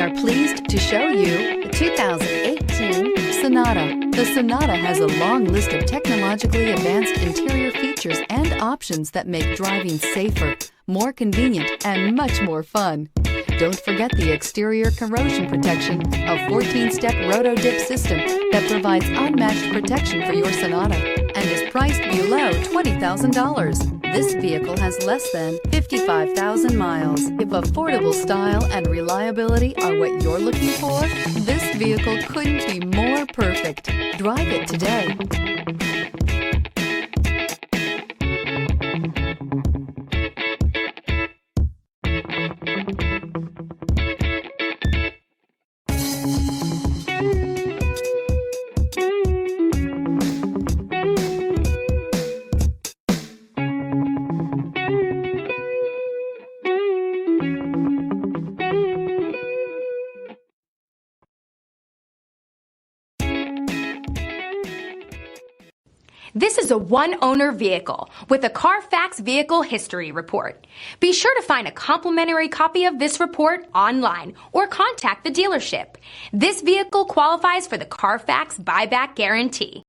are pleased to show you the 2018 Sonata. The Sonata has a long list of technologically advanced interior features and options that make driving safer, more convenient, and much more fun. Don't forget the exterior corrosion protection, a 14-step roto-dip system that provides unmatched protection for your Sonata and is priced below $20,000. This vehicle has less than 55,000 miles. If affordable style and reliability are what you're looking for, this vehicle couldn't be more perfect. Drive it today. This is a one-owner vehicle with a Carfax Vehicle History Report. Be sure to find a complimentary copy of this report online or contact the dealership. This vehicle qualifies for the Carfax Buyback Guarantee.